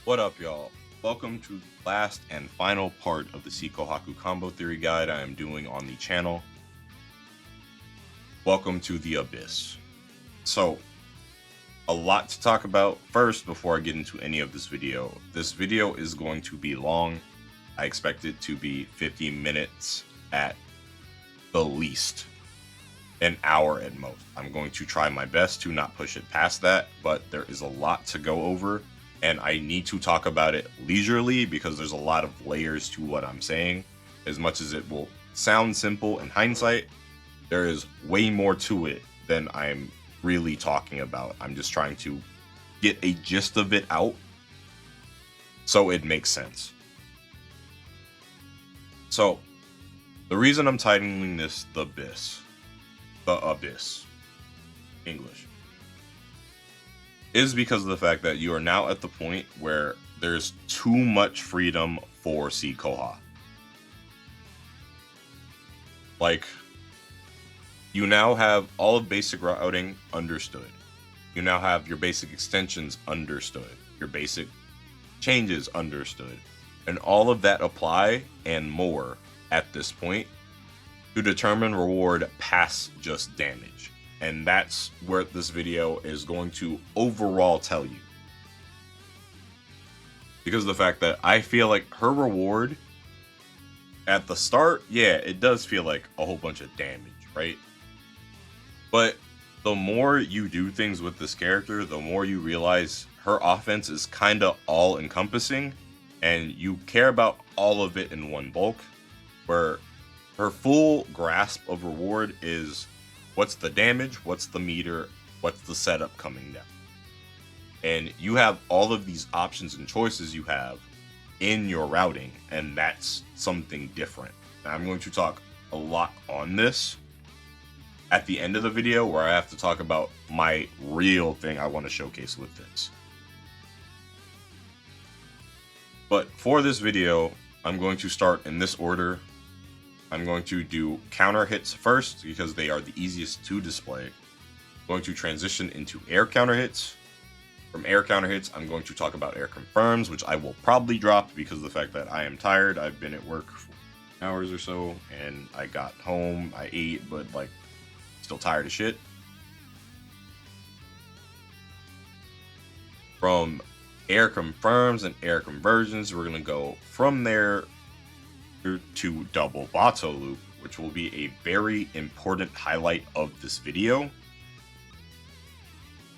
What up, y'all? Welcome to the last and final part of the Kohaku combo theory guide I am doing on the channel. Welcome to the Abyss. So, a lot to talk about. First, before I get into any of this video is going to be long. I expect it to be 50 minutes at the least, an hour at most. I'm going to try my best to not push it past that, but there is a lot to go over. And I need to talk about it leisurely because there's a lot of layers to what I'm saying. As much as it will sound simple in hindsight, there is way more to it than I'm really talking about. I'm just trying to get a gist of it out so it makes sense. So, the reason I'm titling this The Abyss, English, is because of the fact that you are now at the point where there's too much freedom for Koha. Like, you now have all of basic routing understood. You now have your basic extensions understood. Your basic changes understood. And all of that apply and more at this point to determine reward past just damage. And that's where this video is going to overall tell you. Because of the fact that I feel like her reward at the start, yeah, it does feel like a whole bunch of damage, right? But the more you do things with this character, the more you realize her offense is kind of all encompassing and you care about all of it in one bulk, where her full grasp of reward is what's the damage, what's the meter, what's the setup coming down. And you have all of these options and choices you have in your routing, and that's something different. Now, I'm going to talk a lot on this at the end of the video, where I have to talk about my real thing I want to showcase with this. But for this video, I'm going to start in this order. I'm going to do counter hits first because they are the easiest to display. I'm going to transition into air counter hits. From air counter hits, I'm going to talk about air confirms, which I will probably drop because of the fact that I am tired. I've been at work for hours or so, and I got home, I ate, but like still tired of shit. From air confirms and air conversions, we're gonna go from there to double Battou loop, which will be a very important highlight of this video.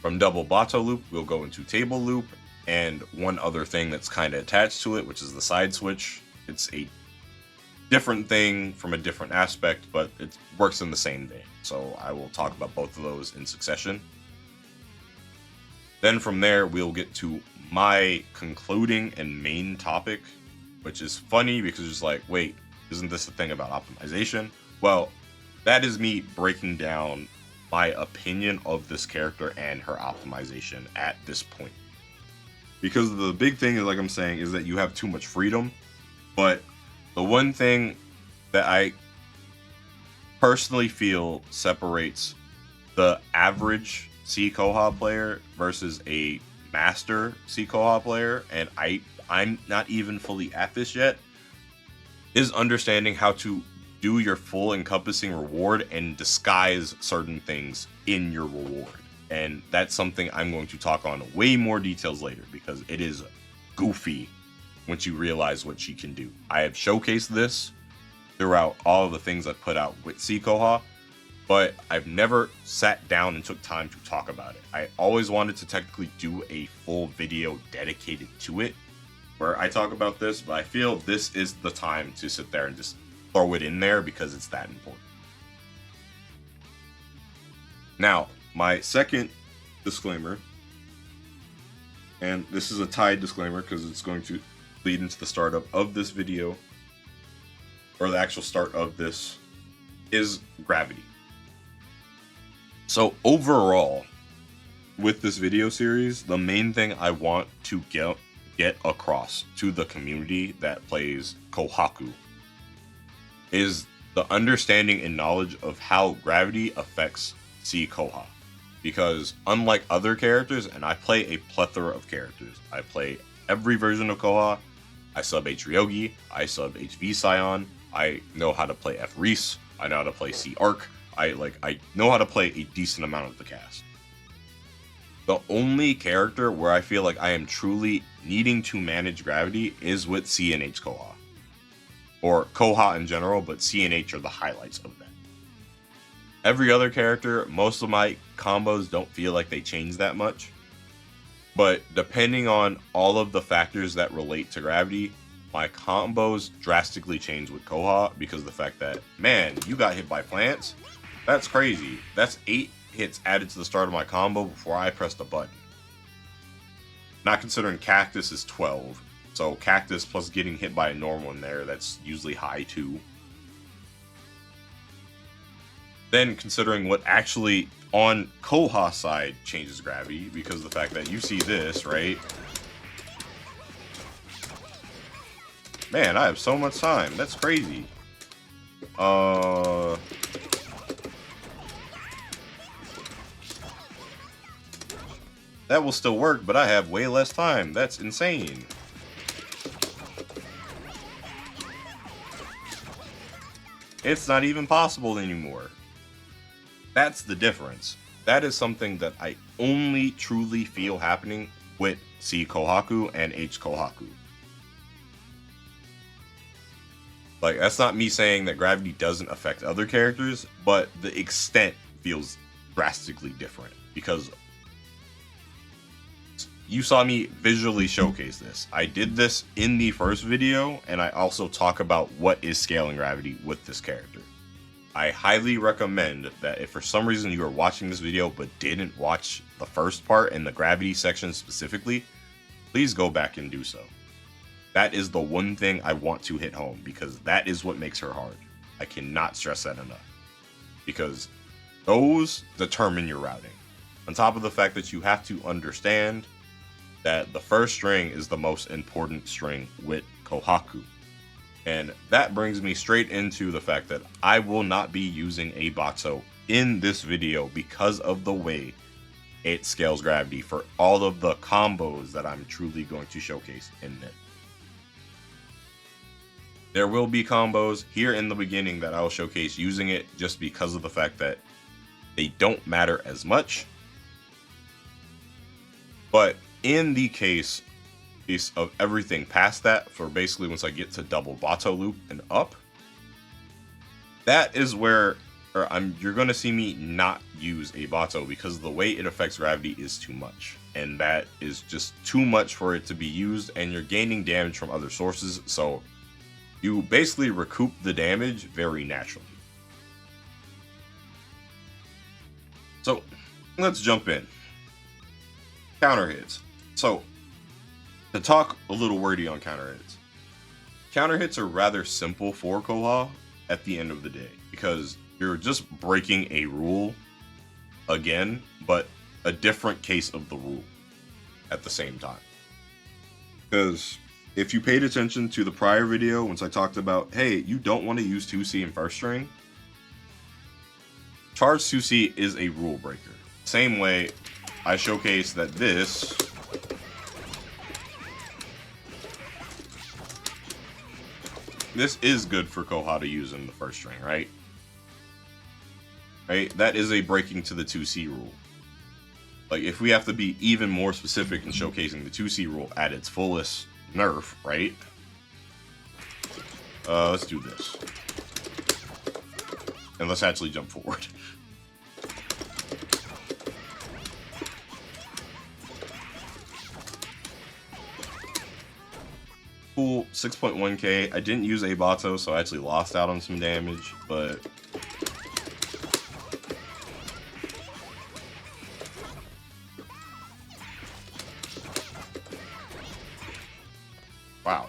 From double Battou loop, we'll go into table loop and one other thing that's kind of attached to it, which is the Sideswitch. It's a different thing from a different aspect, but it works in the same vein. So I will talk about both of those in succession. Then from there, we'll get to my concluding and main topic, which is funny because it's like, wait, isn't this the thing about optimization? Well, that is me breaking down my opinion of this character and her optimization at this point. Because the big thing is, like I'm saying, is that you have too much freedom. But the one thing that I personally feel separates the average Koha player versus a master Koha player, and I'm not even fully at this yet, is understanding how to do your full encompassing reward and disguise certain things in your reward. And that's something I'm going to talk on way more details later, because it is goofy once you realize what she can do. I have showcased this throughout all of the things I've put out with Koha, but I've never sat down and took time to talk about it. I always wanted to technically do a full video dedicated to it, where I talk about this, but I feel this is the time to sit there and just throw it in there because it's that important. Now, my second disclaimer, and this is a tied disclaimer because it's going to lead into the startup of this video, or the actual start of this, is gravity. So overall, with this video series, the main thing I want to get across to the community that plays Kohaku is the understanding and knowledge of how gravity affects Koha. Because unlike other characters, and I play a plethora of characters, I play every version of Koha. I sub H Ryogi, I sub HV Scion, I know how to play F Reese, I know how to play C Arc, I know how to play a decent amount of the cast. The only character where I feel like I am truly needing to manage gravity is with C and H Koha. Or Koha in general, but C and H are the highlights of that. Every other character, most of my combos don't feel like they change that much. But depending on all of the factors that relate to gravity, my combos drastically change with Koha because of the fact that, man, you got hit by plants? That's crazy. That's 8 hits added to the start of my combo before I pressed the button. Not considering Cactus is 12. So Cactus plus getting hit by a normal in there, that's usually high too. Then considering what actually on Koha side changes gravity, because of the fact that you see this, right? Man, I have so much time. That's crazy. That will still work, but I have way less time. That's insane. It's not even possible anymore. That's the difference. That is something that I only truly feel happening with C Kohaku and H Kohaku. Like, that's not me saying that gravity doesn't affect other characters, but the extent feels drastically different because you saw me visually showcase this. I did this in the first video, and I also talk about what is scaling gravity with this character. I highly recommend that if for some reason you are watching this video but didn't watch the first part and the gravity section specifically, please go back and do so. That is the one thing I want to hit home because that is what makes her hard. I cannot stress that enough because those determine your routing. On top of the fact that you have to understand that the first string is the most important string with Kohaku. And that brings me straight into the fact that I will not be using a Battou in this video because of the way it scales gravity for all of the combos that I'm truly going to showcase in it. There will be combos here in the beginning that I will showcase using it just because of the fact that they don't matter as much. But in the case of everything past that, for basically once I get to double Battou loop and up, that is where you're going to see me not use a Battou because the way it affects gravity is too much. And that is just too much for it to be used, and you're gaining damage from other sources, so you basically recoup the damage very naturally. So let's jump in. Counter hits. So to talk a little wordy on counter hits. Counter hits are rather simple for Koha at the end of the day because you're just breaking a rule again, but a different case of the rule at the same time. Because if you paid attention to the prior video, once I talked about, hey, you don't want to use 2C in first string, charge 2C is a rule breaker. Same way I showcase that this is good for Koha to use in the first string, right? Right? That is a breaking to the 2C rule. Like, if we have to be even more specific in showcasing the 2C rule at its fullest nerf, right? Let's do this. And let's actually jump forward. Cool, 6.1k. I didn't use a Battou, so I actually lost out on some damage, but wow.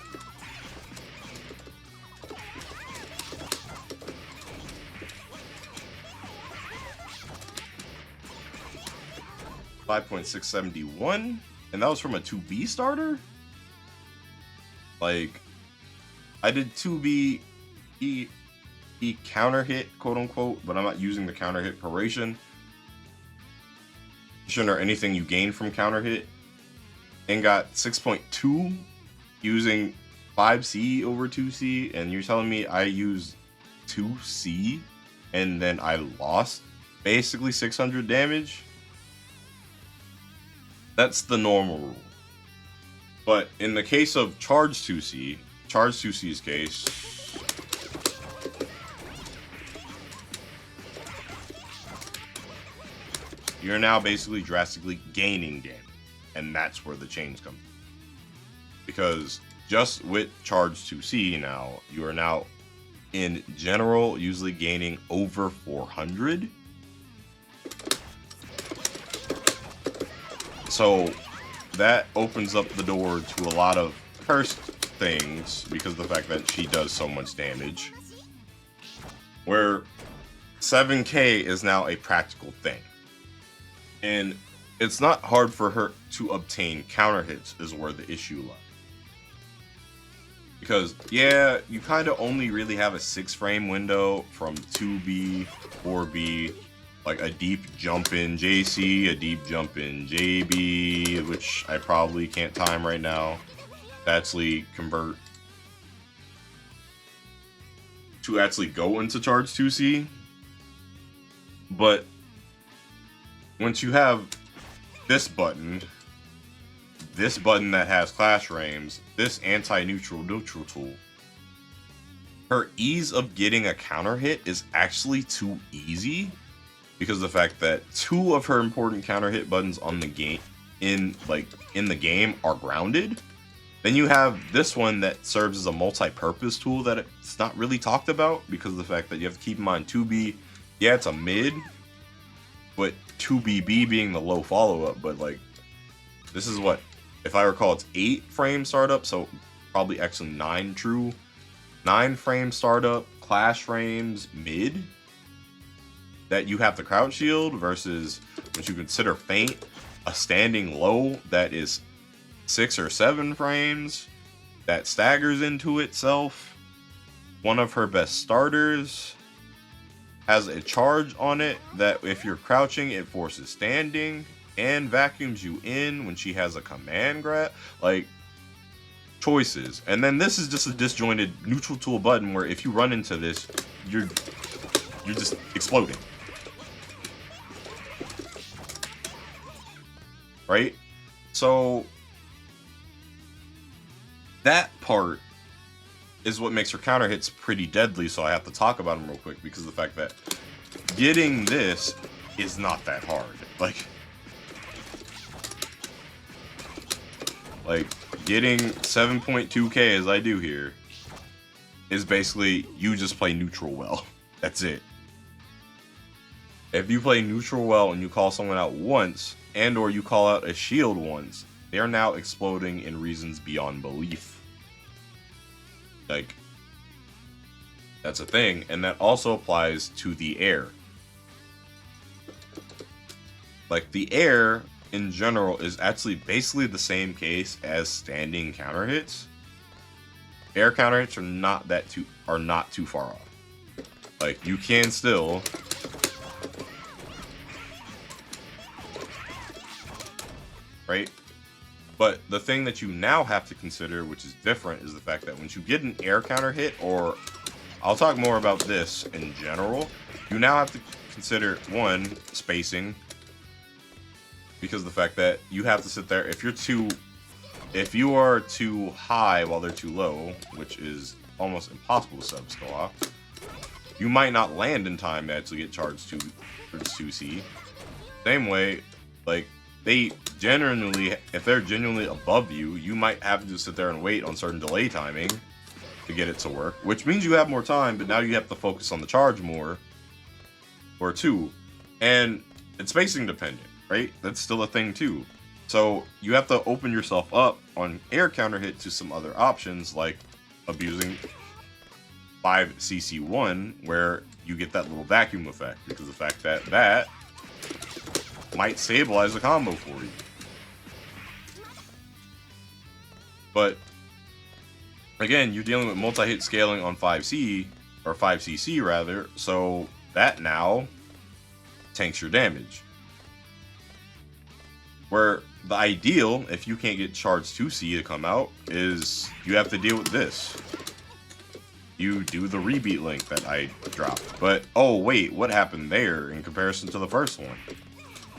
$5.671, and that was from a 2B starter? Like, I did 2B E counter hit, quote unquote, but I'm not using the counter hit proration or anything you gain from counter hit. and got 6.2 using 5C over 2C, and you're telling me I used 2C and then I lost basically 600 damage? That's the normal rule. But in the case of Charge 2C's case, you're now basically drastically gaining damage. And that's where the change comes. Because just with Charge 2C now, you are now, in general, usually gaining over 400. So that opens up the door to a lot of cursed things because of the fact that she does so much damage. Where 7k is now a practical thing. And it's not hard for her to obtain counter hits is where the issue lies. Because, yeah, you kind of only really have a 6-frame window from 2B, 4B, like a deep jump in JC, a deep jump in JB, which I probably can't time right now, to actually convert, to actually go into Charge 2C. But once you have this button that has clash frames, this anti-neutral tool, her ease of getting a counter hit is actually too easy because of the fact that 2 of her important counter hit buttons on the game in the game are grounded. Then you have this one that serves as a multi-purpose tool that it's not really talked about because of the fact that you have to keep in mind 2B, yeah, it's a mid, but 2BB being the low follow-up, but like, this is what, if I recall, it's 8 frame startup, so probably actually 9 true. 9 frame startup, clash frames, mid, that you have to crouch shield versus, once you consider feint, a standing low that is 6 or 7 frames, that staggers into itself. One of her best starters has a charge on it that if you're crouching, it forces standing and vacuums you in when she has a command grab. Like, choices. And then this is just a disjointed neutral tool button where if you run into this, you're just exploding. Right? So that part is what makes her counter hits pretty deadly, so I have to talk about them real quick because of the fact that getting this is not that hard. Like getting 7.2k as I do here is basically you just play neutral well. That's it. If you play neutral well and you call someone out once and or you call out a shield once, they're now exploding in reasons beyond belief. Like, that's a thing, and that also applies to the air. Like, the air in general is actually basically the same case as standing counter hits. Air counter hits are not too far off. Like, you can still right? But the thing that you now have to consider, which is different, is the fact that once you get an air counter hit, or I'll talk more about this in general, you now have to consider, one, spacing, because of the fact that you have to sit there, if you are too high while they're too low, which is almost impossible to sub-score, you might not land in time to actually get charged to 2C. Same way, like, they genuinely, if they're genuinely above you, you might have to sit there and wait on certain delay timing to get it to work, which means you have more time, but now you have to focus on the charge more, or 2. And it's spacing dependent, right? That's still a thing too. So you have to open yourself up on air counter hit to some other options, like abusing 5cc1, where you get that little vacuum effect, because of the fact that that might stabilize the combo for you. But again, you're dealing with multi-hit scaling on 5C, or 5cc rather, so that now tanks your damage. Where the ideal, if you can't get charge 2C to come out, is you have to deal with this. You do the rebeat link that I dropped. But, oh wait, what happened there in comparison to the first one?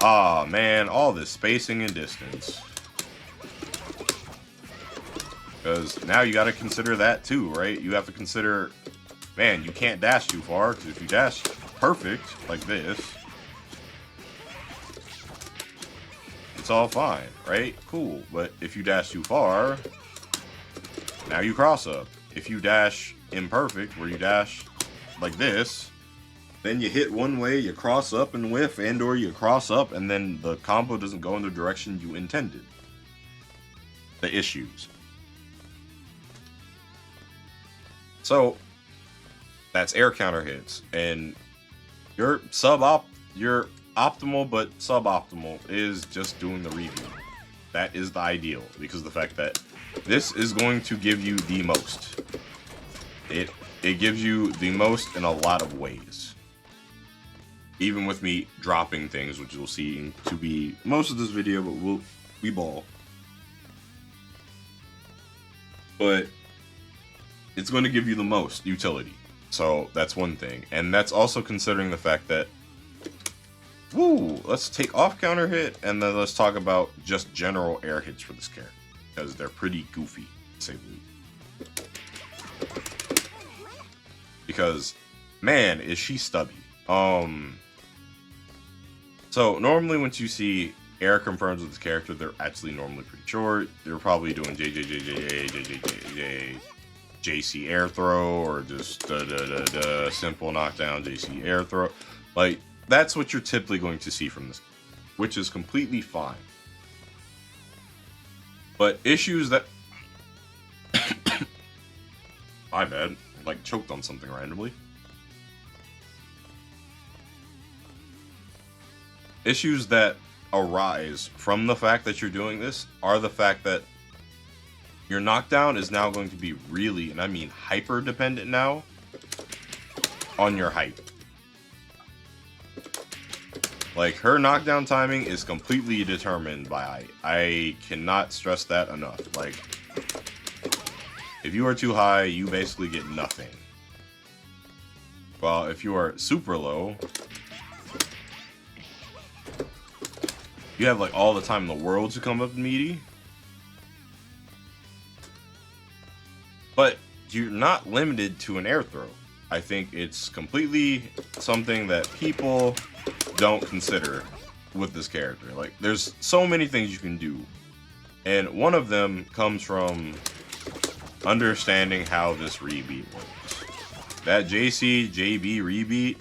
Ah, man, all this spacing and distance. Because now you got to consider that too, right? You have to consider, man, you can't dash too far, because if you dash perfect, like this, it's all fine, right? Cool. But if you dash too far, now you cross up. If you dash imperfect, where you dash like this, then you hit one way, you cross up and whiff, and or you cross up, and then the combo doesn't go in the direction you intended. The issues. So, that's air counter hits, and your optimal but suboptimal is just doing the review. That is the ideal, because of the fact that this is going to give you the most. It gives you the most in a lot of ways. Even with me dropping things, which you'll see to be most of this video, but we ball. But it's going to give you the most utility. So that's one thing. And that's also considering the fact that, woo, let's take off counter hit, and then let's talk about just general air hits for this character, because they're pretty goofy, to say the least. Because, man, is she stubby. So normally once you see air confirms with this character, they're actually normally pretty short. They're probably doing JC air throw, or just simple knockdown JC air throw. Like, that's what you're typically going to see from this, which is completely fine. But issues that my bad, like choked on something randomly. Issues that arise from the fact that you're doing this are the fact that your knockdown is now going to be really, and I mean hyper dependent now, on your height. Like, her knockdown timing is completely determined by height. I cannot stress that enough. Like, if you are too high, you basically get nothing. Well, if you are super low, you have like all the time in the world to come up meaty. But you're not limited to an air throw. I think it's completely something that people don't consider with this character. Like, there's so many things you can do. And one of them comes from understanding how this rebeat works. That JC, JB rebeat,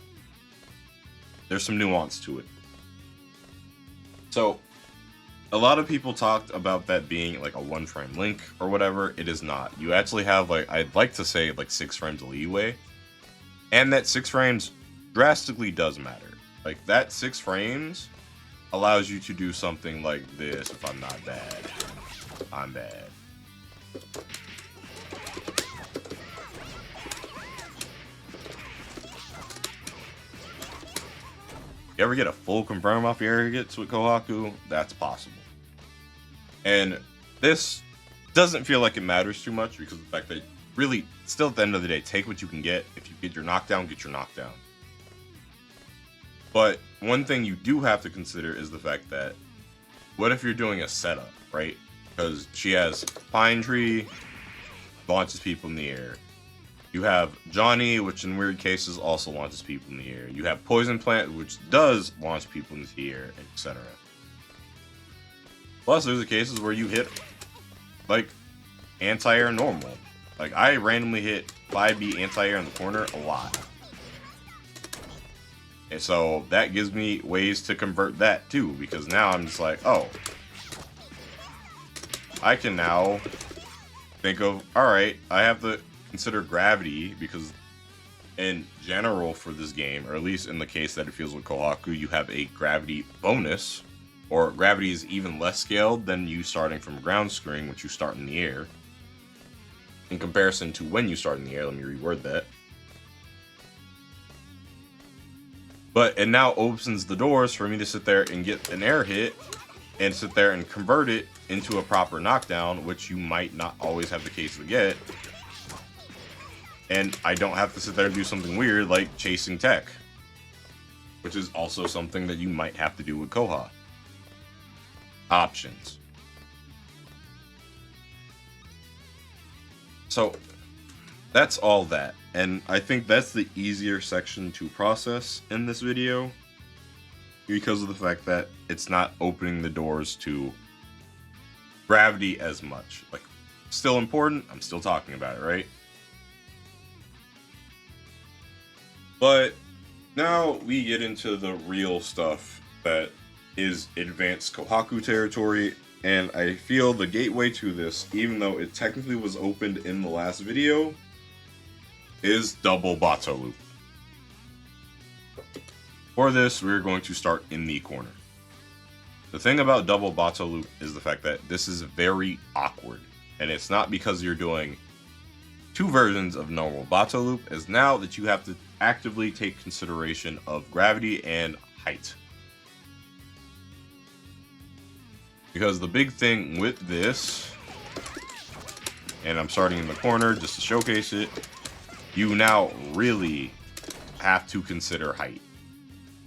there's some nuance to it. So, a lot of people talked about that being like a one frame link or whatever. It is not. You actually have, like, I'd like to say like 6 frames of leeway. And that 6 frames drastically does matter. Like, that 6 frames allows you to do something like this. If I'm not bad, I'm bad. You ever get a full confirm off your air hits with Kohaku? That's possible. And this doesn't feel like it matters too much, because of the fact that really, still at the end of the day, take what you can get. If you get your knockdown, get your knockdown. But one thing you do have to consider is the fact that, what if you're doing a setup, right? Because she has Pine Tree, launches people in the air. You have Johnny, which in weird cases also launches people in the air. You have Poison Plant, which does launch people into the air, etc. Plus, there's the cases where you hit, like, anti-air normal. Like, I randomly hit 5B anti-air in the corner a lot. And so, that gives me ways to convert that, too. Because now I'm just like, oh. I can now think of, alright, I have to consider gravity, because in general for this game, or at least in the case that it feels with Kohaku, you have a gravity bonus, or gravity is even less scaled than you starting from ground screen, which you start in the air. In comparison to when you start in the air, let me reword that. But it now opens the doors for me to sit there and get an air hit and sit there and convert it into a proper knockdown, which you might not always have the case to get. And I don't have to sit there and do something weird like chasing tech, which is also something that you might have to do with Koha. Options. So that's all that. And I think that's the easier section to process in this video, because of the fact that it's not opening the doors to gravity as much. Like, still important, I'm still talking about it, right? But now we get into the real stuff that is advanced Kohaku territory, and I feel the gateway to this, even though it technically was opened in the last video, is double Battou loop. For this, we're going to start in the corner. The thing about double Battou loop is the fact that this is very awkward, and it's not because you're doing two versions of normal Battou loop, as now that you have to actively take consideration of gravity and height. Because the big thing with this, and I'm starting in the corner just to showcase it, you now really have to consider height.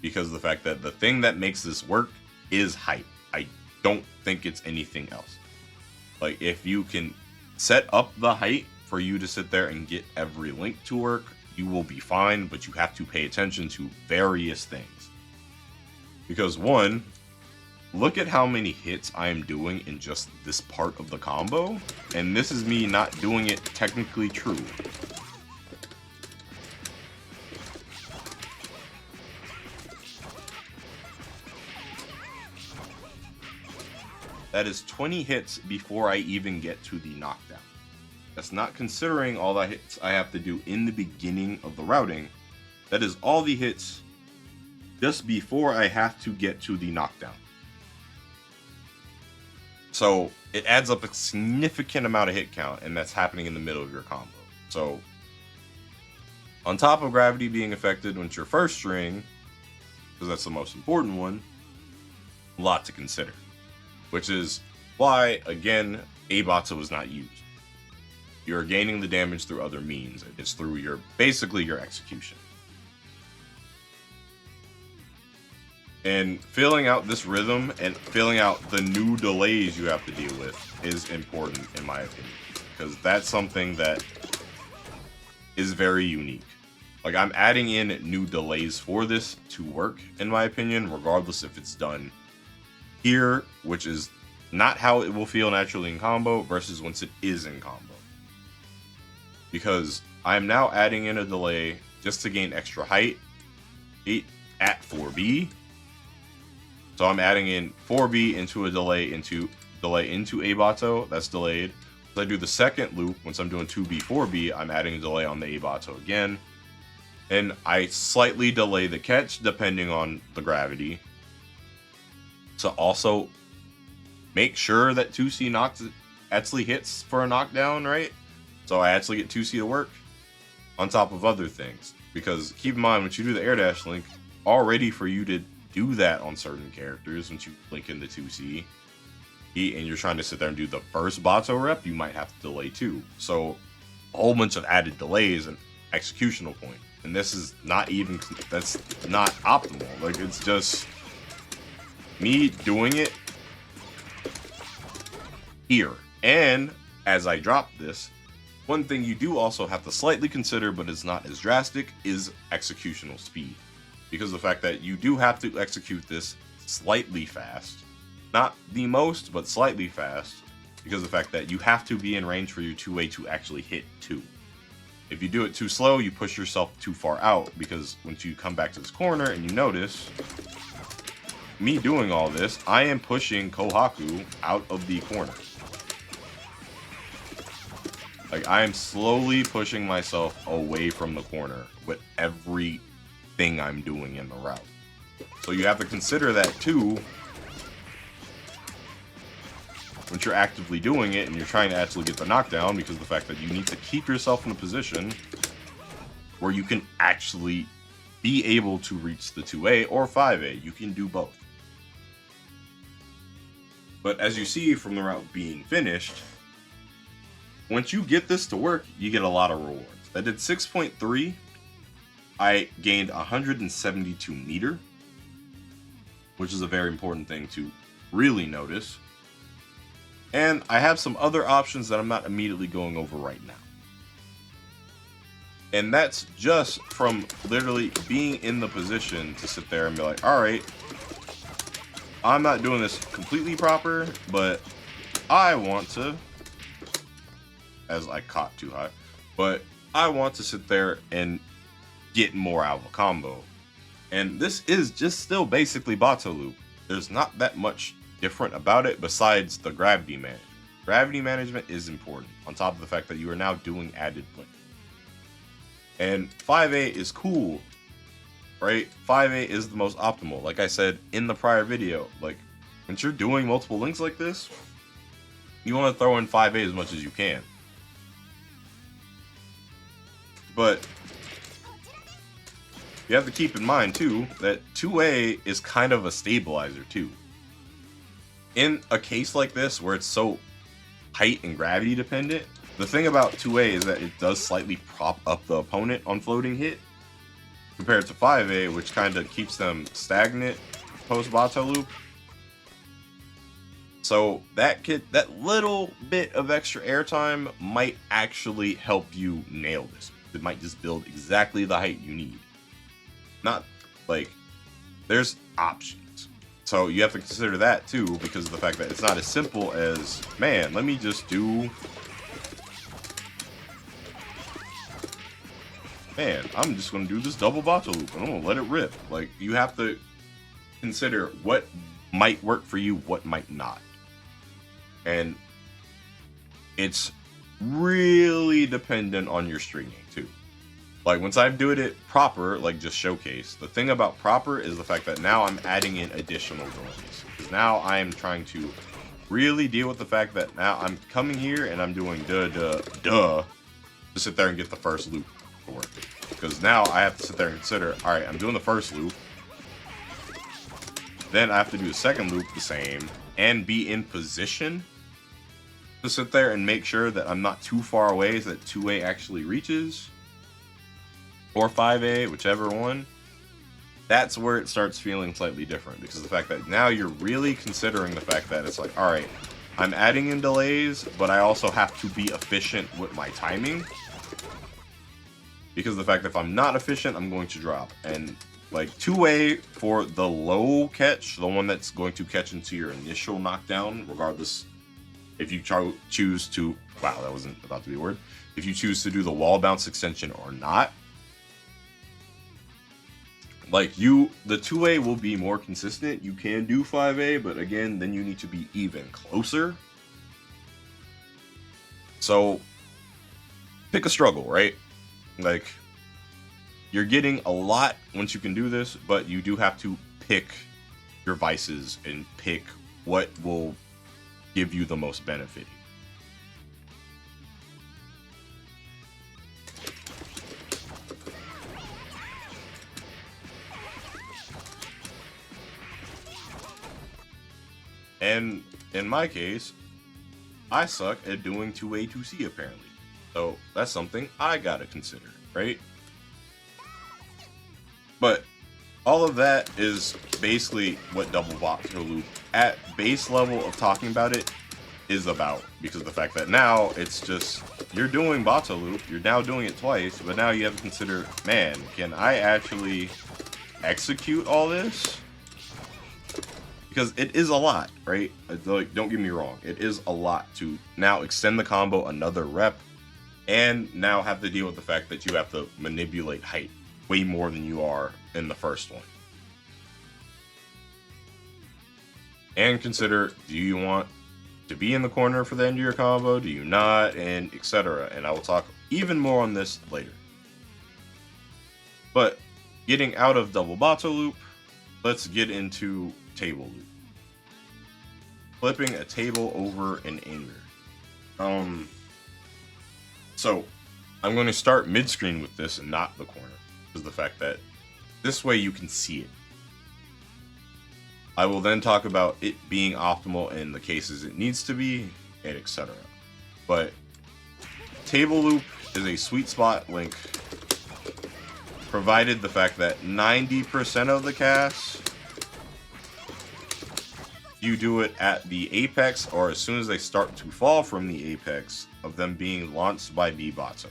Because of the fact that the thing that makes this work is height. I don't think it's anything else. Like, if you can set up the height for you to sit there and get every link to work, you will be fine, but you have to pay attention to various things. Because one, look at how many hits I am doing in just this part of the combo, and this is me not doing it technically true. That is 20 hits before I even get to the knockdown. That's not considering all the hits I have to do in the beginning of the routing. That is all the hits just before I have to get to the knockdown. So it adds up a significant amount of hit count, and that's happening in the middle of your combo. So on top of gravity being affected when it's your first string, because that's the most important one, a lot to consider. Which is why, again, a Battou was not used. You're gaining the damage through other means. It's through your, basically your execution. And filling out this rhythm and filling out the new delays you have to deal with is important, in my opinion. Because that's something that is very unique. Like, I'm adding in new delays for this to work, in my opinion, regardless if it's done here, which is not how it will feel naturally in combo, versus once it is in combo. Because I'm now adding in a delay just to gain extra height at 4B. So I'm adding in 4B into a delay into a Battou that's delayed. So I do the second loop, once I'm doing 2B, 4B, I'm adding a delay on the a Battou again. And I slightly delay the catch depending on the gravity. To also make sure that 2C actually hits for a knockdown, right? So I actually get 2C to work on top of other things. Because keep in mind, once you do the air dash link, already for you to do that on certain characters, once you link in the 2C, and you're trying to sit there and do the first Battou rep, you might have to delay too. So a whole bunch of added delays and executional point. And this is not even, that's not optimal. Like, it's just me doing it here. And as I drop this, one thing you do also have to slightly consider, but it's not as drastic, is executional speed. Because of the fact that you do have to execute this slightly fast. Not the most, but slightly fast. Because of the fact that you have to be in range for your 2A to actually hit 2. If you do it too slow, you push yourself too far out. Because once you come back to this corner and you notice, me doing all this, I am pushing Kohaku out of the corner. Like, I am slowly pushing myself away from the corner with everything I'm doing in the route. So you have to consider that too once you're actively doing it and you're trying to actually get the knockdown, because of the fact that you need to keep yourself in a position where you can actually be able to reach the 2A or 5A. You can do both. But as you see from the route being finished, once you get this to work, you get a lot of rewards. I did 6.3. I gained 172 meter, which is a very important thing to really notice. And I have some other options that I'm not immediately going over right now. And that's just from literally being in the position to sit there and be like, all right, I'm not doing this completely proper, but I want to, as I caught too high, but I want to sit there and get more out of a combo. And this is just still basically Battou loop. There's not that much different about it besides the gravity management. Gravity management is important, on top of the fact that you are now doing added blink. And 5A is cool, right? 5A is the most optimal. Like I said in the prior video, like once you're doing multiple links like this, you want to throw in 5A as much as you can. But you have to keep in mind too that 2A is kind of a stabilizer too. In a case like this where it's so height and gravity dependent, the thing about 2A is that it does slightly prop up the opponent on floating hit compared to 5A, which kind of keeps them stagnant post Battou loop. So that little bit of extra airtime might actually help you nail this. It might just build exactly the height you need. Not like there's options. So you have to consider that too, because of the fact that it's not as simple as, man, let me just do, man, I'm just going to do this double Battou loop and I'm going to let it rip. Like, you have to consider what might work for you, what might not. And it's really dependent on your streaming too. Like, once I'm doing it proper, like just showcase, the thing about proper is the fact that now I'm adding in additional delays. Because now I am trying to really deal with the fact that now I'm coming here and I'm doing duh to sit there and get the first loop to work. Because now I have to sit there and consider, all right, I'm doing the first loop. Then I have to do the second loop the same and be in position to sit there and make sure that I'm not too far away so that 2A actually reaches. Or 5A, whichever one. That's where it starts feeling slightly different, because of the fact that now you're really considering the fact that it's like, all right, I'm adding in delays, but I also have to be efficient with my timing, because of the fact that if I'm not efficient, I'm going to drop. And like 2A for the low catch, the one that's going to catch into your initial knockdown, regardless if you choose to, wow, that wasn't about to be a word, if you choose to do the wall bounce extension or not. Like, the 2A will be more consistent. You can do 5A, but again, then you need to be even closer. So, pick a struggle, right? Like, you're getting a lot once you can do this, but you do have to pick your vices and pick what will give you the most benefit. And in my case, I suck at doing 2A, 2C apparently. So that's something I gotta consider, right? But all of that is basically what double Battou loop at base level of talking about it is about. Because of the fact that now it's just, you're doing Battou loop, you're now doing it twice, but now you have to consider, man, can I actually execute all this? Because it is a lot, right? Like, don't get me wrong, it is a lot to now extend the combo another rep and now have to deal with the fact that you have to manipulate height way more than you are in the first one. And consider, do you want to be in the corner for the end of your combo? Do you not? And etc. And I will talk even more on this later. But getting out of double Battou loop, let's get into table loop. Flipping a table over in anger. So I'm going to start mid-screen with this and not the corner, because the fact that this way you can see it. I will then talk about it being optimal in the cases it needs to be, and etc. But table loop is a sweet spot link, provided the fact that 90% of the cast, you do it at the apex or as soon as they start to fall from the apex of them being launched by the Battou.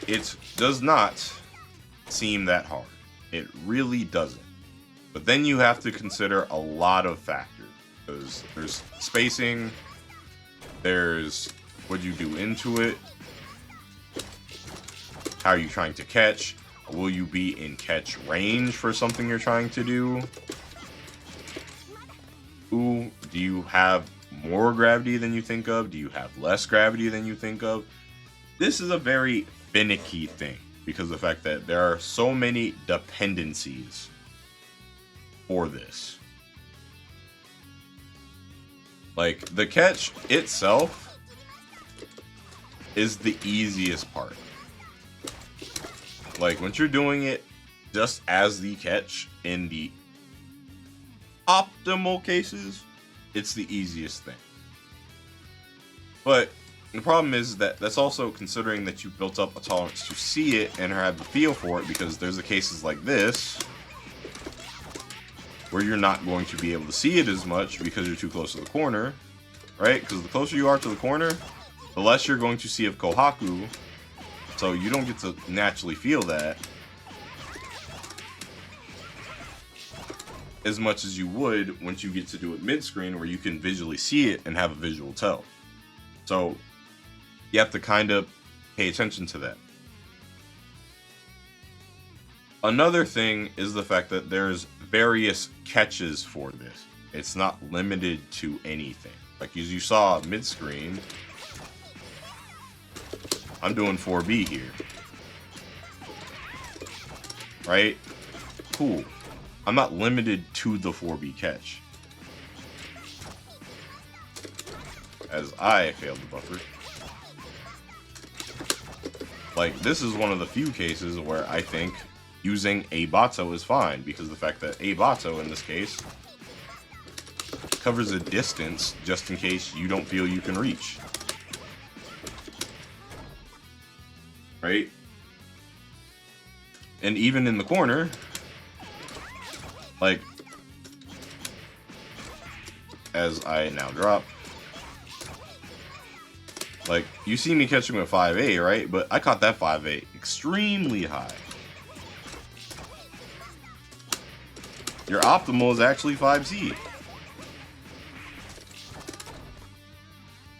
It does not seem that hard. It really doesn't. But then you have to consider a lot of factors. Because there's spacing, there's what you do into it, how are you trying to catch, will you be in catch range for something you're trying to do? Ooh, do you have more gravity than you think of? Do you have less gravity than you think of? This is a very finicky thing because of the fact that there are so many dependencies for this. Like, the catch itself is the easiest part. Like, once you're doing it just as the catch in the optimal cases, it's the easiest thing. But the problem is that that's also considering that you built up a tolerance to see it and have the feel for it, because there's the cases like this where you're not going to be able to see it as much because you're too close to the corner, right? Because the closer you are to the corner, the less you're going to see of Kohaku, so you don't get to naturally feel that as much as you would once you get to do it mid-screen where you can visually see it and have a visual tell. So you have to kind of pay attention to that. Another thing is the fact that there's various catches for this. It's not limited to anything. Like, as you saw mid-screen, I'm doing 4B here. Right? Cool. I'm not limited to the 4B catch. As I failed the buffer. Like, this is one of the few cases where I think using a Battou is fine, because of the fact that a Battou in this case covers a distance just in case you don't feel you can reach. Right? And even in the corner, like, as I now drop, like, you see me catching with 5A, right? But I caught that 5A extremely high. Your optimal is actually 5C.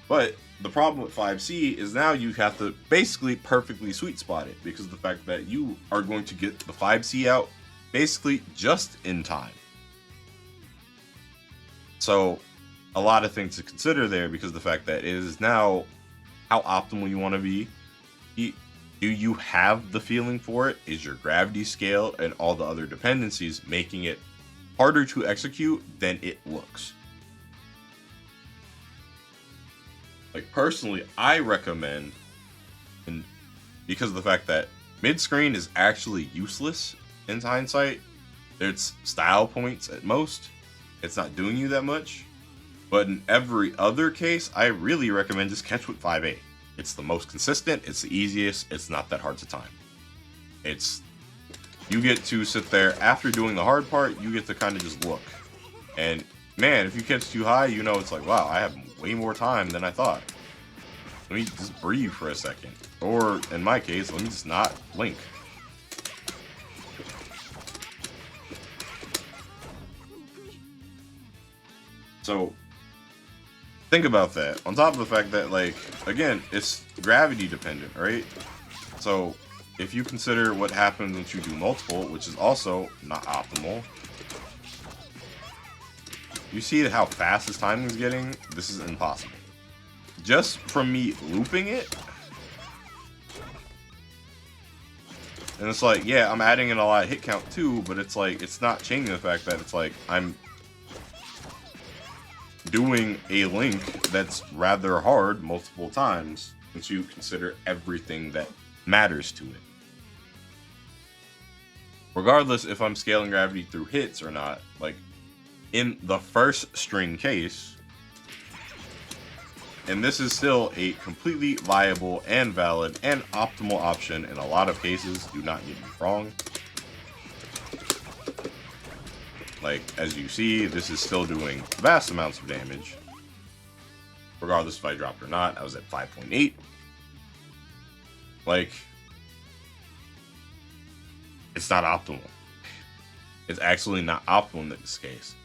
But the problem with 5C is now you have to basically perfectly sweet spot it, because of the fact that you are going to get the 5C out basically just in time. So a lot of things to consider there, because of the fact that it is now how optimal you want to be. Do you have the feeling for it? Is your gravity scale and all the other dependencies making it harder to execute than it looks? Like, personally, I recommend, and because of the fact that mid-screen is actually useless in hindsight, it's style points at most. It's not doing you that much. But in every other case, I really recommend just catch with 5A. It's the most consistent, it's the easiest, it's not that hard to time. It's, you get to sit there after doing the hard part, you get to kind of just look. And man, if you catch too high, you know, it's like, wow, I have way more time than I thought. Let me just breathe for a second. Or in my case, let me just not blink. So think about that. On top of the fact that, like, again, it's gravity dependent, right? So if you consider what happens once you do multiple, which is also not optimal, you see how fast this timing is getting? This is impossible. Just from me looping it, and it's like, yeah, I'm adding in a lot of hit count too, but it's like, it's not changing the fact that it's like, I'm doing a link that's rather hard multiple times once you consider everything that matters to it. regardless if I'm scaling gravity through hits or not, like in the first string case, and this is still a completely viable and valid and optimal option in a lot of cases, do not get me wrong. Like, as you see, this is still doing vast amounts of damage. Regardless if I dropped or not, I was at 5.8. Like, it's not optimal. It's actually not optimal in this case.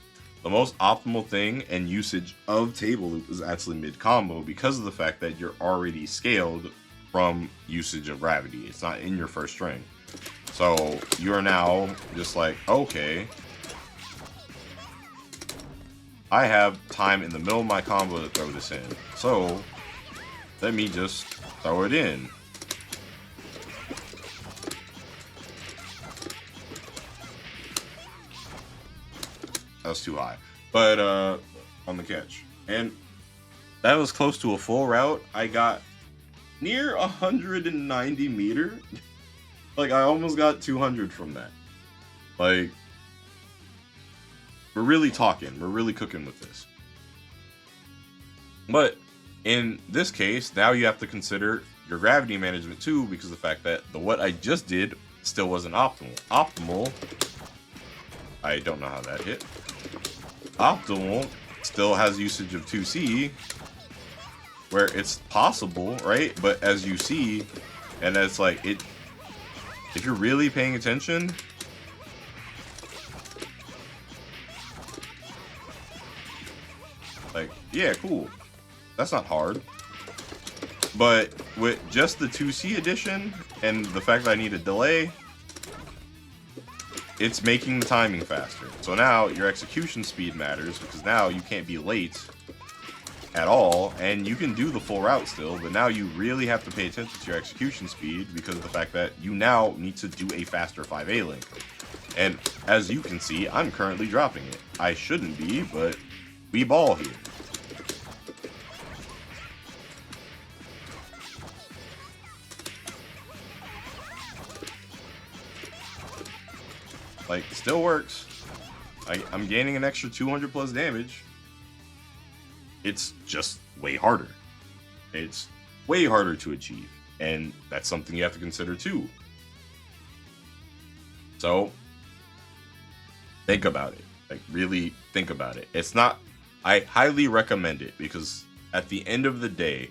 The most optimal thing and usage of table loop is actually mid combo because of the fact that you're already scaled from usage of gravity. It's not in your first string. So you're now just like, okay, I have time in the middle of my combo to throw this in. So let me just throw it in. That was too high, but on the catch, and that was close to a full route. I got near 190 meter. Like, I almost got 200 from that. Like, we're really talking, we're really cooking with this. But in this case, now you have to consider your gravity management too, because of the fact that what I just did still wasn't optimal. Optimal, I don't know how that hit. Optimal still has usage of 2C, where it's possible, right? But as you see, and it's like, if you're really paying attention, like, yeah, cool. That's not hard. But with just the 2C addition and the fact that I need a delay, it's making the timing faster. So now your execution speed matters, because now you can't be late at all, and you can do the full route still, but now you really have to pay attention to your execution speed because of the fact that you now need to do a faster 5A link. And as you can see, I'm currently dropping it. I shouldn't be, but we ball here. Like, still works. I'm gaining an extra 200 plus damage. It's just way harder. It's way harder to achieve. And that's something you have to consider too. So, think about it. Like, really think about it. It's not, I highly recommend it because at the end of the day,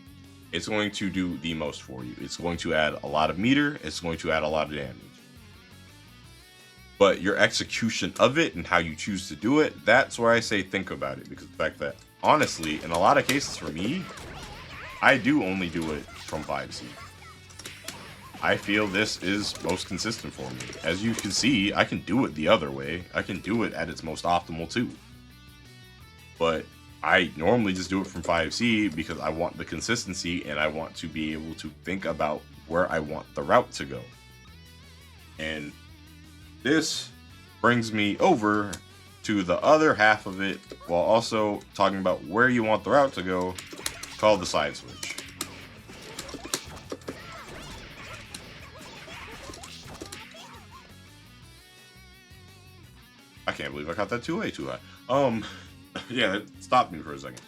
it's going to do the most for you. It's going to add a lot of meter. It's going to add a lot of damage. But your execution of it and how you choose to do it, that's where I say think about it. Because the fact that, honestly, in a lot of cases for me, I do only do it from 5C. I feel this is most consistent for me. As you can see, I can do it the other way. I can do it at its most optimal too. But I normally just do it from 5C because I want the consistency and I want to be able to think about where I want the route to go. And this brings me over to the other half of it, while also talking about where you want the route to go, called the Sideswitch. I can't believe I got that 2A too high. Yeah, it stopped me for a second.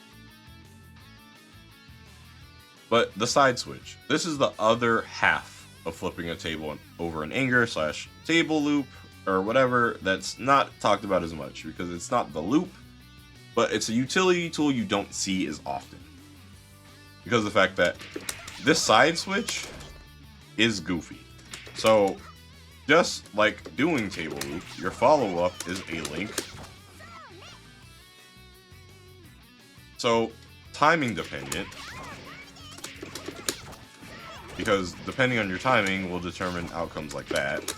But the Sideswitch. This is the other half of flipping a table over an anger / table loop, or whatever, that's not talked about as much because it's not the loop, but it's a utility tool you don't see as often. Because of the fact that this side switch is goofy. So just like doing table loop, your follow-up is a link. So timing dependent, because depending on your timing will determine outcomes like that.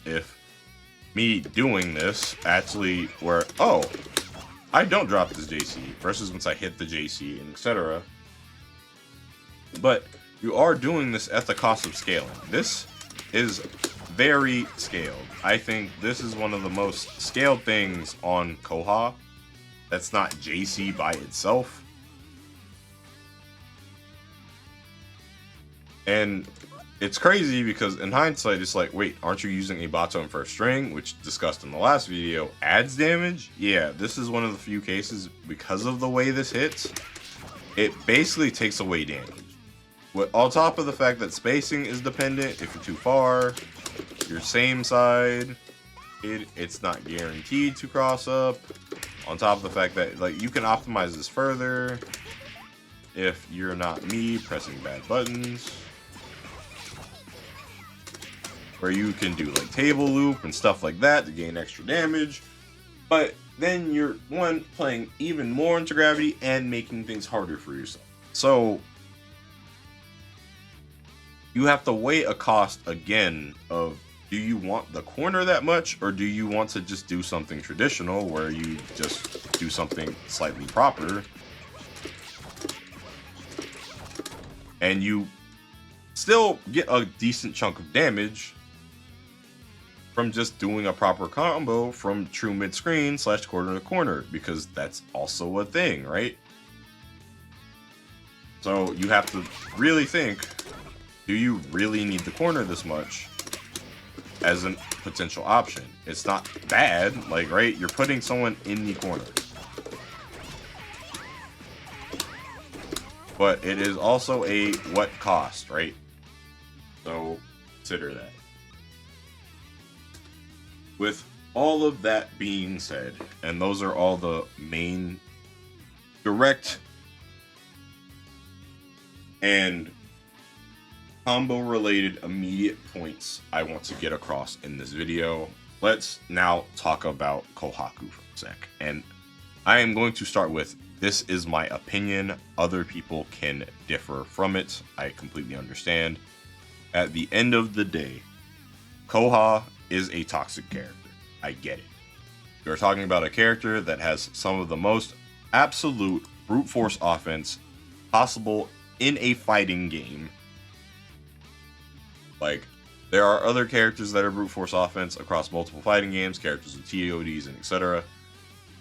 If me doing this actually where, oh, I don't drop this JC versus once I hit the JC and etc. But you are doing this at the cost of scaling. This is very scaled. I think this is one of the most scaled things on Koha that's not JC by itself. And it's crazy because in hindsight, it's like, wait, aren't you using a Battou in first string, which discussed in the last video, adds damage? Yeah, this is one of the few cases, because of the way this hits, it basically takes away damage. On top of the fact that spacing is dependent, if you're too far, your same side, it's not guaranteed to cross up. On top of the fact that, like, you can optimize this further if you're not me pressing bad buttons, where you can do like table loop and stuff like that to gain extra damage. But then you're playing even more into gravity and making things harder for yourself. So you have to weigh a cost again of, do you want the corner that much, or do you want to just do something traditional where you just do something slightly proper and you still get a decent chunk of damage from just doing a proper combo from true mid-screen / corner to corner, because that's also a thing, right? So you have to really think, do you really need the corner this much as a potential option? It's not bad, like, right? You're putting someone in the corner. But it is also a what cost, right? So consider that. With all of that being said, and those are all the main direct and combo related immediate points I want to get across in this video, let's now talk about Kohaku for a sec. And I am going to start with, this is my opinion. Other people can differ from it. I completely understand. At the end of the day, Koha is a toxic character. I get it. You're talking about a character that has some of the most absolute brute force offense possible in a fighting game. Like, there are other characters that are brute force offense across multiple fighting games, characters with TODs and etc.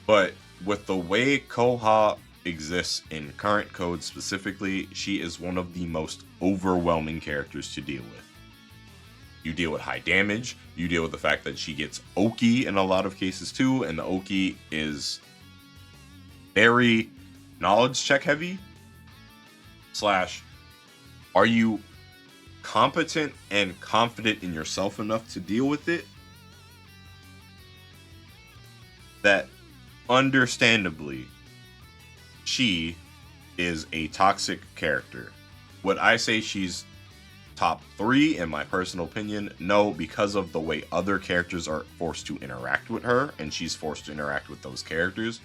But with the way Koha exists in current code specifically, she is one of the most overwhelming characters to deal with. You deal with high damage, you deal with the fact that she gets Oki in a lot of cases too, and the Oki is very knowledge check heavy. / are you competent and confident in yourself enough to deal with it? That understandably, she is a toxic character. Would I say she's top 3 in my personal opinion? No, because of the way other characters are forced to interact with her, and she's forced to interact with those characters.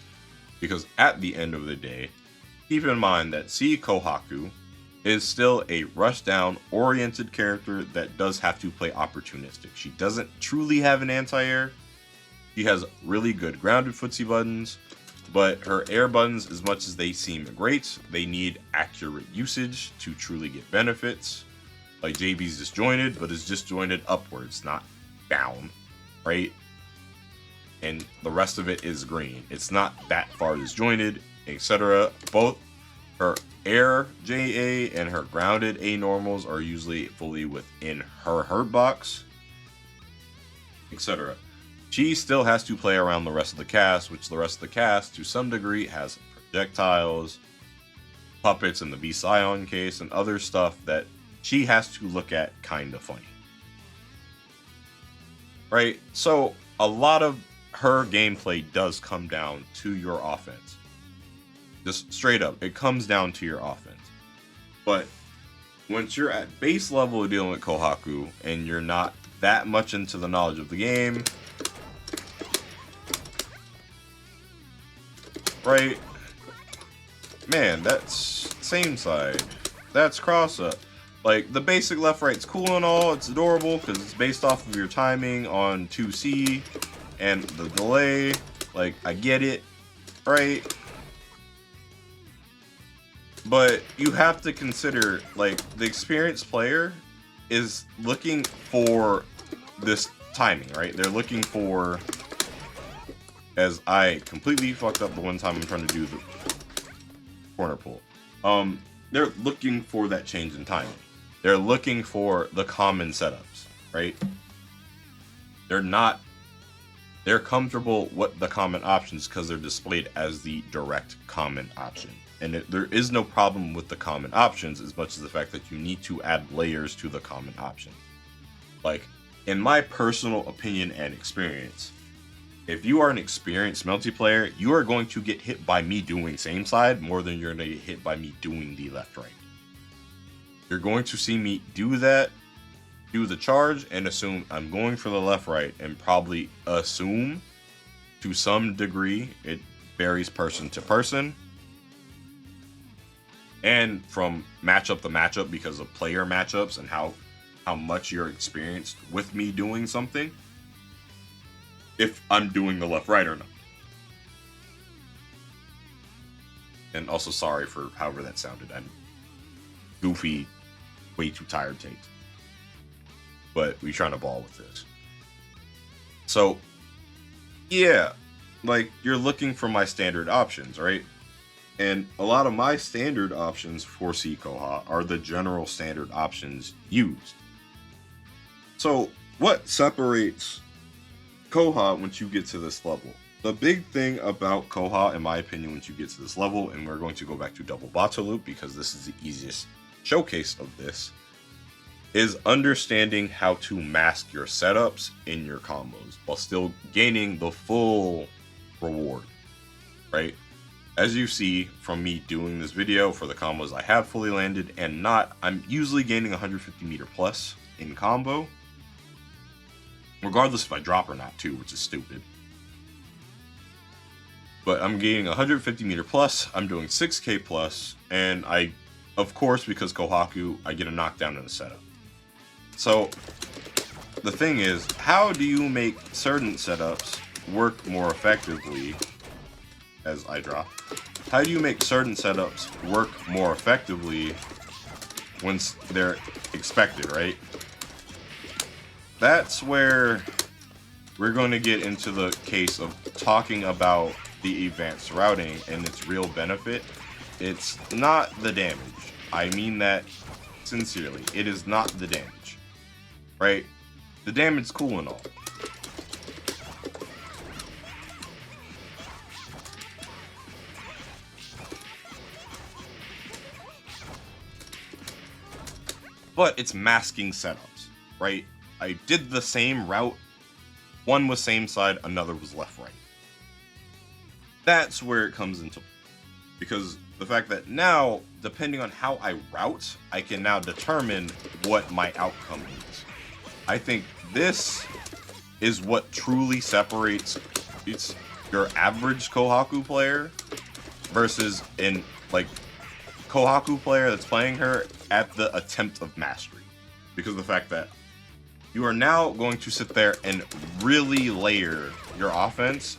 Because at the end of the day, keep in mind that Kohaku is still a rush down oriented character that does have to play opportunistic. She doesn't truly have an anti-air. She has really good grounded footsie buttons, but her air buttons, as much as they seem great, they need accurate usage to truly get benefits. Like JB's disjointed, but it's disjointed upwards, not down, right? And the rest of it is green. It's not that far disjointed, etc. Both her air JA and her grounded A normals are usually fully within her hurt box, etc. She still has to play around the rest of the cast, which the rest of the cast, to some degree, has projectiles, puppets in the B-Scion case, and other stuff that she has to look at kind of funny. Right? So a lot of her gameplay does come down to your offense. Just straight up, it comes down to your offense. But once you're at base level of dealing with Kohaku, and you're not that much into the knowledge of the game, right? Man, that's same side. That's cross up. Like, the basic left right's cool and all, it's adorable because it's based off of your timing on 2C and the delay. Like, I get it, right? But you have to consider, like, the experienced player is looking for this timing, right? They're looking for, as I completely fucked up the one time I'm trying to do the corner pull. They're looking for that change in timing. They're looking for the common setups, right? They're comfortable with the common options because they're displayed as the direct common option. And there is no problem with the common options as much as the fact that you need to add layers to the common option. Like, in my personal opinion and experience, if you are an experienced multiplayer, you are going to get hit by me doing same side more than you're going to get hit by me doing the left right. You're going to see me do that, do the charge, and assume I'm going for the left right, and probably assume to some degree, it varies person to person, and from matchup to matchup because of player matchups and how much you're experienced with me doing something, if I'm doing the left right or not. And also sorry for however that sounded. I'm goofy, way too tired take. But we trying to ball with this. So yeah, like, you're looking for my standard options, right? And a lot of my standard options for C Koha are the general standard options used. So what separates Koha once you get to this level? The big thing about Koha, in my opinion, once you get to this level, and we're going to go back to double Battou loop because this is the easiest showcase of this, is understanding how to mask your setups in your combos while still gaining the full reward, right? As you see from me doing this video for the combos I have fully landed and not, I'm usually gaining 150 meter plus in combo, regardless if I drop or not too, which is stupid. But I'm gaining 150 meter plus, I'm doing 6k plus, and I, of course, because Kohaku, I get a knockdown in a setup. So the thing is, how do you make certain setups work more effectively? As I drop, how do you make certain setups work more effectively when they're expected, right? That's where we're going to get into the case of talking about the advanced routing and its real benefit. It's not the damage. I mean that sincerely. It is not the damage, right? The damage is cool and all. But it's masking setups, right? I did the same route. One was same side, another was left right. That's where it comes into play. Because the fact that now, depending on how I route, I can now determine what my outcome is. I think this is what truly separates your average Kohaku player versus in like Kohaku player that's playing her at the attempt of mastery, because of the fact that you are now going to sit there and really layer your offense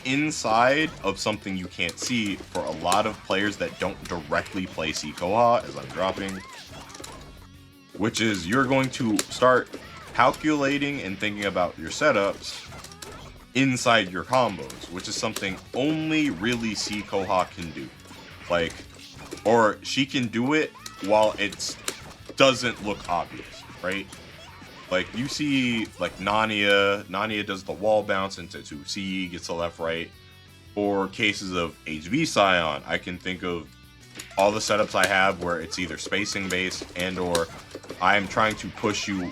inside of something you can't see for a lot of players that don't directly play C Koha, as I'm dropping, which is you're going to start calculating and thinking about your setups inside your combos, which is something only really C Koha can do. Like, or she can do it while it doesn't look obvious, right? Like, you see, like, Nania does the wall bounce into 2C, gets the left, right. Or cases of HV Scion, I can think of all the setups I have where it's either spacing based and or I'm trying to push you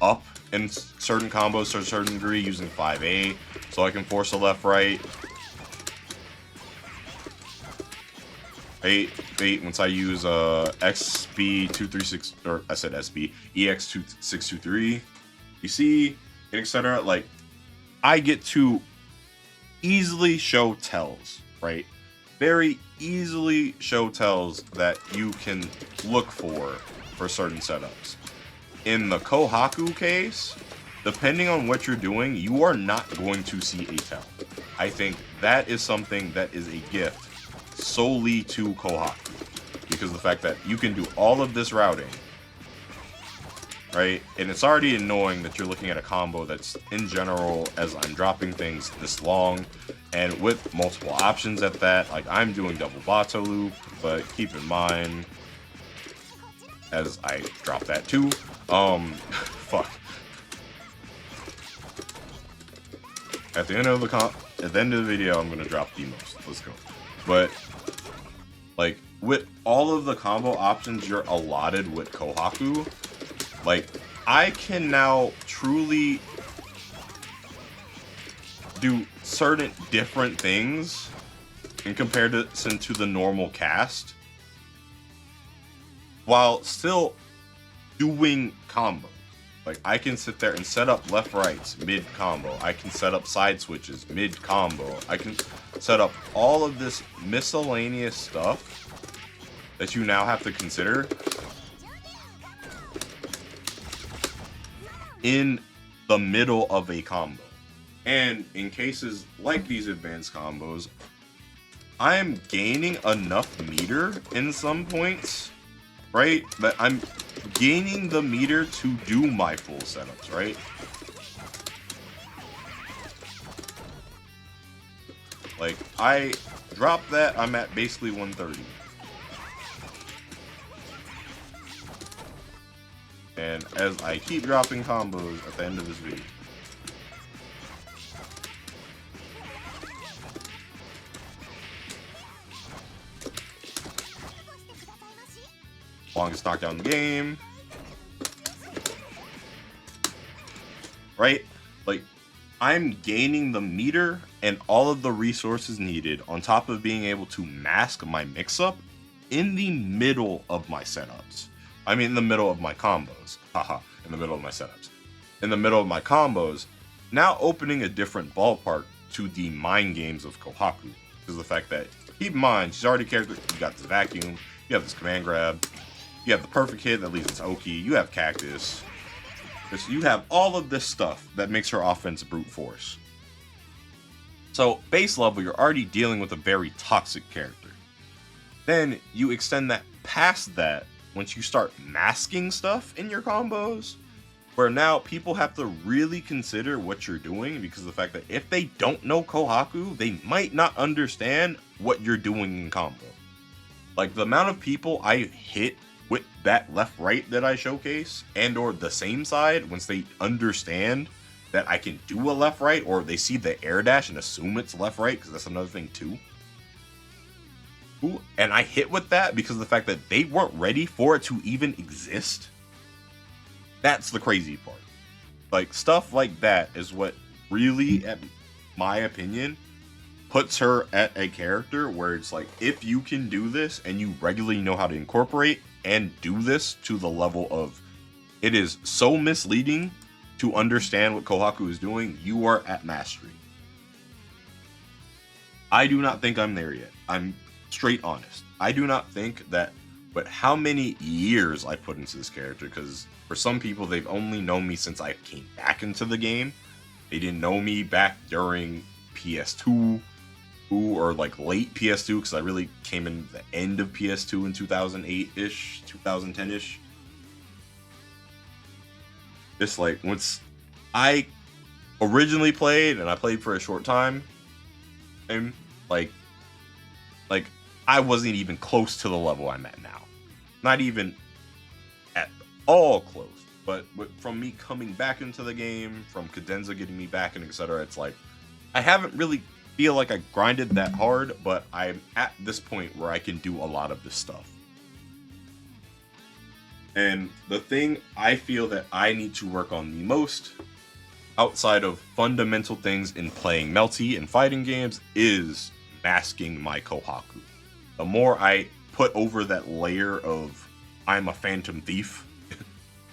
up in certain combos to a certain degree using 5A, so I can force a left, right. Bait once I use XB236, or I said SB, EX2623, you see, etc. Like, I get to easily show tells, right? Very easily show tells that you can look for certain setups. In the Kohaku case, depending on what you're doing, you are not going to see a tell. I think that is something that is a gift solely to Kohaku, because of the fact that you can do all of this routing, right? And it's already annoying that you're looking at a combo that's, in general, as I'm dropping things this long, and with multiple options at that. Like, I'm doing double Battou loop, but keep in mind, as I drop that too. Fuck. At the end of the video, I'm gonna drop the most. Let's go. But like with all of the combo options you're allotted with Kohaku, like I can now truly do certain different things in comparison to the normal cast, while still doing combo. Like I can sit there and set up left rights mid combo. I can set up side switches mid combo. I can set up all of this miscellaneous stuff that you now have to consider in the middle of a combo. And in cases like these advanced combos, I am gaining enough meter in some points, right? That I'm gaining the meter to do my full setups, right? Like, I drop that, I'm at basically 130. And as I keep dropping combos at the end of this video, longest knockdown in the game, right? Like, I'm gaining the meter and all of the resources needed on top of being able to mask my mix-up in the middle of my setups. I mean, in the middle of my combos. Haha, in the middle of my setups. In the middle of my combos, now opening a different ballpark to the mind games of Kohaku. Because the fact that, keep in mind, she's already character, you got this vacuum, you have this command grab, you have the perfect hit that leads into Oki, you have cactus. You have all of this stuff that makes her offense brute force. So, base level, you're already dealing with a very toxic character. Then, you extend that past that once you start masking stuff in your combos, where now people have to really consider what you're doing, because of the fact that if they don't know Kohaku, they might not understand what you're doing in combo. Like, the amount of people I hit with that left right that I showcase, and or the same side, once they understand that I can do a left right, or they see the air dash and assume it's left right, because that's another thing too. And I hit with that because of the fact that they weren't ready for it to even exist. That's the crazy part. Like, stuff like that is what really, at my opinion, puts her at a character where it's like, if you can do this and you regularly know how to incorporate and do this to the level of, it is so misleading to understand what Kohaku is doing, you are at mastery. I do not think I'm there yet. I'm straight honest. I do not think that, but how many years I put into this character, because for some people, they've only known me since I came back into the game. They didn't know me back during PS2 or like late PS2, because I really came in the end of PS2 in 2008-ish, 2010-ish. It's like, once I originally played, and I played for a short time, and like I wasn't even close to the level I'm at now. Not even at all close. But from me coming back into the game, from Cadenza getting me back, and etc., it's like, I haven't really feel like I grinded that hard, but I'm at this point where I can do a lot of this stuff. And the thing I feel that I need to work on the most, outside of fundamental things in playing Melty and fighting games, is masking my Kohaku. The more I put over that layer of I'm a phantom thief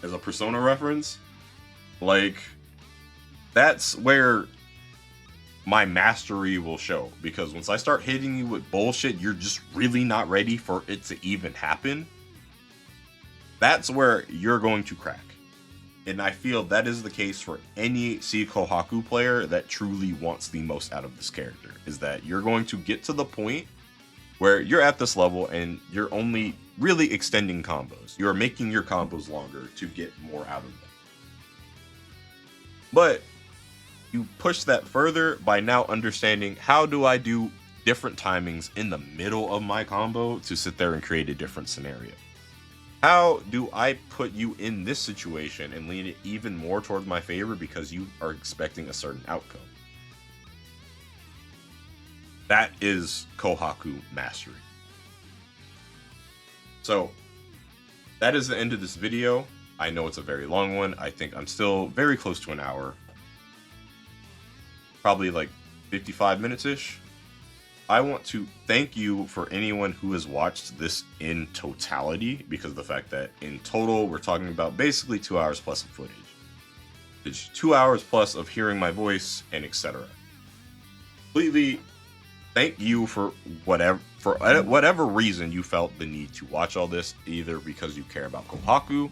as a Persona reference, like, that's where my mastery will show. Because once I start hitting you with bullshit you're just really not ready for it to even happen, that's where you're going to crack. And I feel that is the case for any C Kohaku player that truly wants the most out of this character, is that you're going to get to the point where you're at this level and you're only really extending combos. You're making your combos longer to get more out of them. But you push that further by now understanding, how do I do different timings in the middle of my combo to sit there and create a different scenario? How do I put you in this situation and lean it even more towards my favor because you are expecting a certain outcome? That is Kohaku Mastery. So, that is the end of this video. I know it's a very long one. I think I'm still very close to an hour. Probably like 55 minutes-ish. I want to thank you for anyone who has watched this in totality, because of the fact that in total, we're talking about basically 2 hours plus of footage. It's 2 hours plus of hearing my voice and etc. Completely thank you for whatever reason you felt the need to watch all this, either because you care about Kohaku,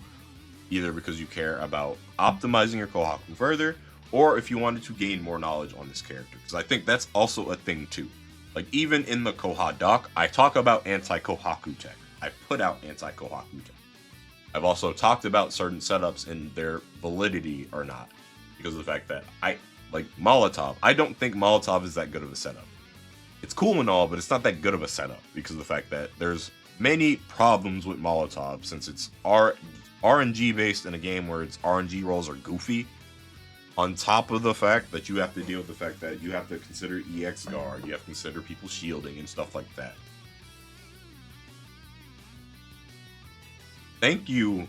either because you care about optimizing your Kohaku further, or if you wanted to gain more knowledge on this character, because I think that's also a thing too. Like, even in the Koha doc, I talk about anti-Kohaku tech. I put out anti-Kohaku tech. I've also talked about certain setups and their validity or not, because of the fact that like Molotov, I don't think Molotov is that good of a setup. It's cool and all, but it's not that good of a setup, because of the fact that there's many problems with Molotov, since it's RNG based in a game where its RNG rolls are goofy. On top of the fact that you have to deal with the fact that you have to consider EX guard, you have to consider people shielding and stuff like that. Thank you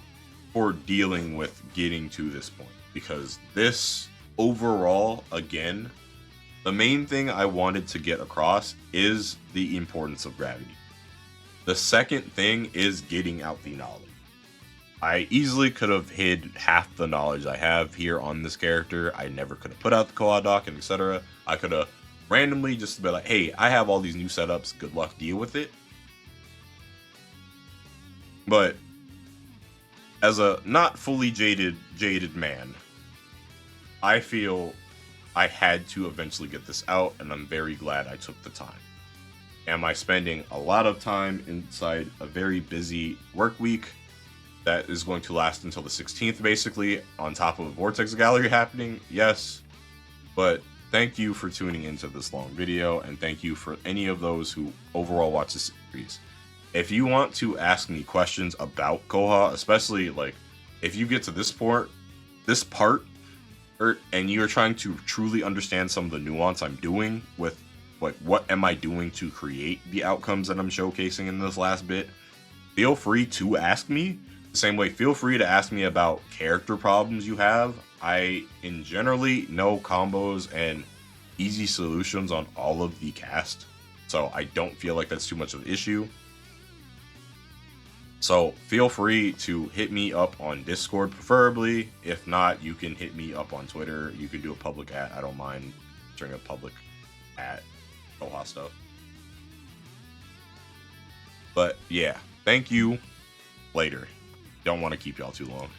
for dealing with getting to this point, because this overall, again, the main thing I wanted to get across is the importance of gravity. The second thing is getting out the knowledge. I easily could have hid half the knowledge I have here on this character. I never could have put out the Koha doc and etc. I could have randomly just been like, hey, I have all these new setups, good luck, deal with it. But as a not fully jaded man, I feel I had to eventually get this out, and I'm very glad I took the time. Am I spending a lot of time inside a very busy work week that is going to last until the 16th, basically, on top of a Vortex Gallery happening? Yes. But thank you for tuning into this long video, and thank you for any of those who overall watch this series. If you want to ask me questions about Koha, especially like if you get to this part, and you're trying to truly understand some of the nuance I'm doing with like what am I doing to create the outcomes that I'm showcasing in this last bit, feel free to ask me. The same way, feel free to ask me about character problems you have. I generally know combos and easy solutions on all of the cast, so I don't feel like that's too much of an issue. So feel free to hit me up on Discord, preferably. If not, you can hit me up on Twitter. You can do a public @ I don't mind doing a public @ Koha stuff. But yeah, thank you. Later. Don't want to keep y'all too long.